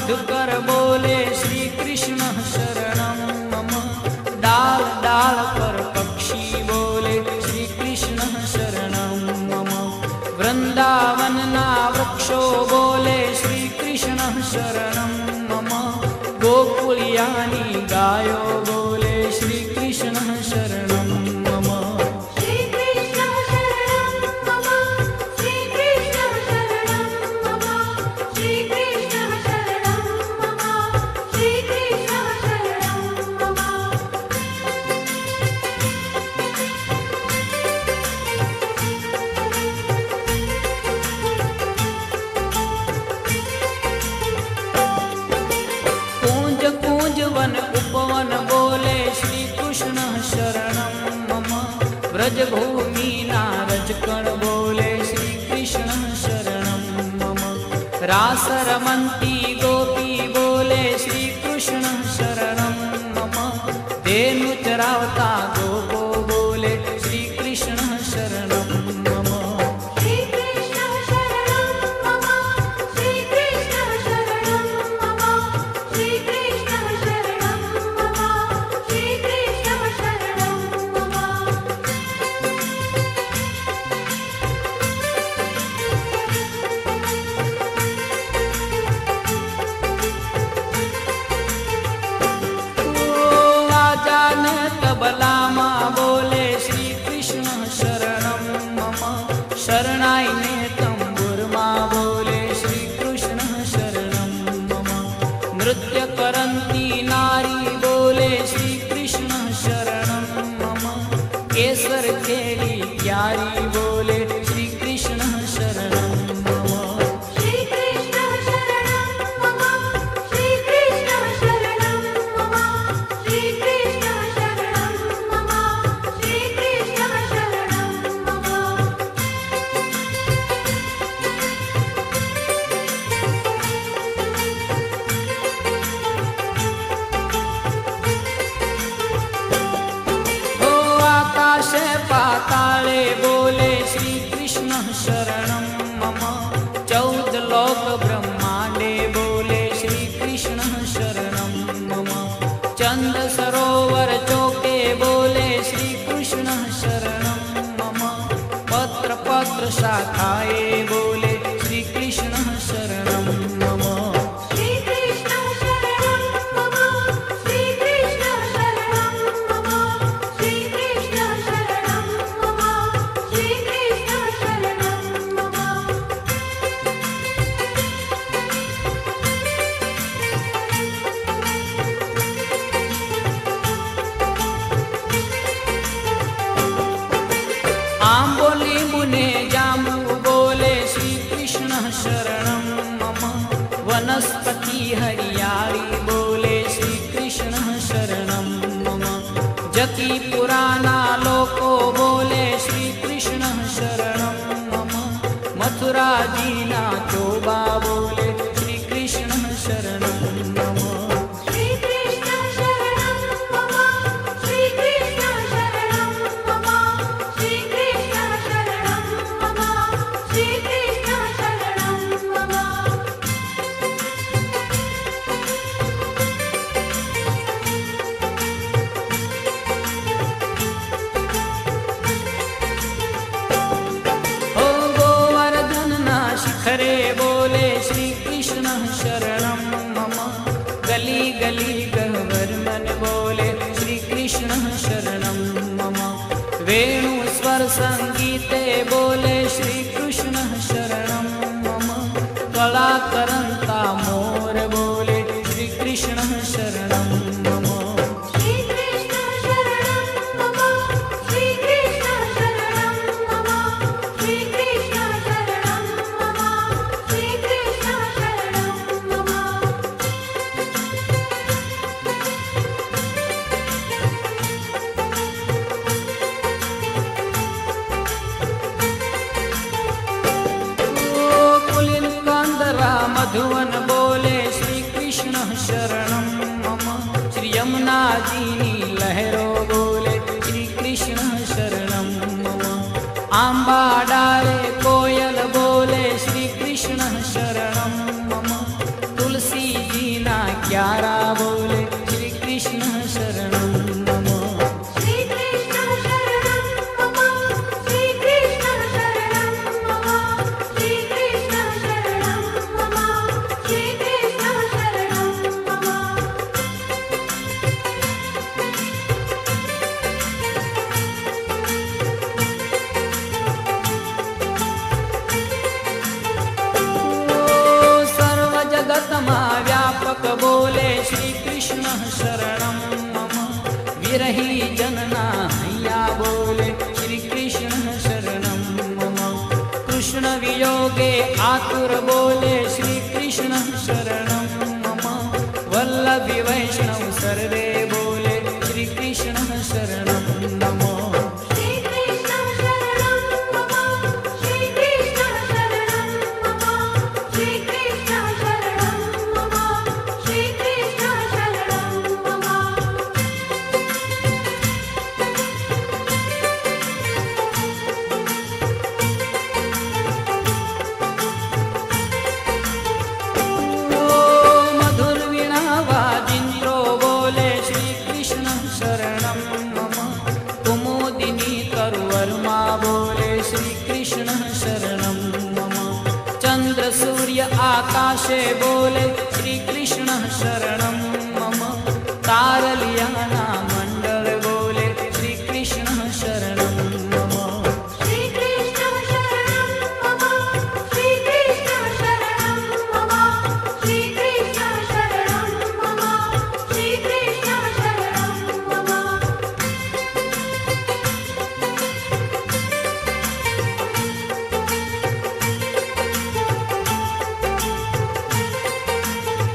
मधुकर बोले श्री कृष्ण शरणं मम। डाल डाल पर पक्षी बोले श्री कृष्ण शरणं मम। वृंदावन ना वृक्षो बोले श्री कृष्ण शरणं मम। गोकुलियानी गायो बोले श्री कृष्ण शरणं मम। श्री कृष्ण शरणं मम। श्री कृष्ण शरणं मम। श्री कृष्ण शरणं मम। श्री कृष्ण शरणं मम। कूंज कूंज वन उपवन बोले श्री कृष्ण शरणं मम। व्रज भूमि नारजकण बोले श्री कृष्ण शरणं मम। रास रमन्ती गोपी बोले श्री कृष्ण शरणं मम। धेनु चरावता गोपो बोले श्री कृष्ण शरणं मम। श्री कृष्ण शरणं मम। श्री कृष्ण शरणं मम। श्री कृष्ण शरणं मम। श्री कृष्ण शरणं मम। आजान तबला माँ बोले श्री कृष्ण शरणं मम। शरणाई ने तंबुर माँ बोले श्री कृष्ण शरणं मम। नृत्य करंती नारी बोले श्री कृष्ण शरणं मम। केसर केली प्यारी बोले श्री कृष्ण शरणं मम। श्री कृष्ण शरणं मम। श्री कृष्ण शरणं मम। श्री कृष्ण शरणं मम। श्री कृष्ण शरणं मम। हो आकाशे पाताले बोले श्री कृष्ण शरणं मम। 14 लोक ब्रह्मांडे बोले श्री कृष्ण शरणं मम। चंद सरोवर चौके बोले श्री कृष्ण शरणं मम। पत्र पत्र शाखाए बोले श्री कृष्ण शरणं मम। श्री कृष्ण शरणं मम। श्री कृष्ण शरणं मम। श्री कृष्ण शरणं मम। श्री कृष्ण शरणं मम। आंबोली मुने जामु बोले श्री कृष्ण शरणं मम। वनस्पति हरियाली बोले श्री कृष्ण शरणं मम। जकी पुराना लोको बोले श्री कृष्ण शरणं मम। मथुरा जीना चोबा बोले श्री कृष्ण शरणं मम। श्री कृष्ण शरणं मम। श्री कृष्ण शरणं मम। श्री कृष्ण शरणं मम। श्री कृष्ण शरणं मम। ओ गोवर्धन ना शिखरे बोले श्री कृष्ण शरणं मम। गली गली गह्वर मन बोले श्री कृष्ण शरणं मम। वेणु स्वर संगीते बोले श्री कृष्ण शरणं मम। कला करंता मोर बोले श्री कृष्ण शरणं मम। श्री कृष्ण शरणं मम। श्री कृष्ण शरणं मम। श्री कृष्ण शरणं मम। श्री कृष्ण शरणं मम। पुलिन कांदरा मधुवन बोले श्री कृष्ण शरणं मम। श्री यमुना जीनी लहरो बोले श्री कृष्ण शरणं मम। आंबा डाले कोयल बोले श्री कृष्ण शरणं मम। तुलसी जी श्री कृष्ण शरणं मम विरही जनना हैया बोले श्री कृष्ण शरणं मम कृष्ण वियोगे आतुर बोले श्री कृष्ण शरणं मम वल्लभी वैष्णव सर्वे बोले श्री कृष्ण शरणं मम श्री कृष्ण शरणं मम श्री कृष्ण शरणं मम श्री कृष्ण शरणं मम श्री कृष्ण शरणं मम मधुर वीणा वाजिंद्रो बोले श्री कृष्ण शरणं मम कुमुदिनी तरुवर्मा बोले श्री कृष्ण शरणं मम चंद्र सूर्य आकाशे बोले श्री कृष्ण शरणं मम तारलियाना मंडल बोले श्री कृष्ण शरणं मम श्री कृष्ण शरणं मम श्री कृष्ण शरणं मम श्री कृष्ण शरणं मम श्री कृष्ण शरणं मम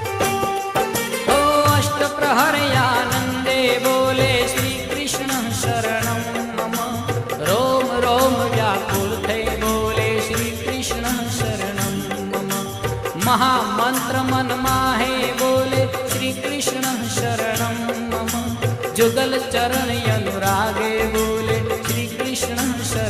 ओ अष्टप्रहरयानन्दे बोले श्री कृष्ण शरणं मम रोम रोम व्याकुल थे बोले श्री कृष्ण शरणं मम महामंत्र मन माहे बोले श्री कृष्ण शरणं मम जुगल चरण अनुरागे बोले श्री कृष्ण शरणं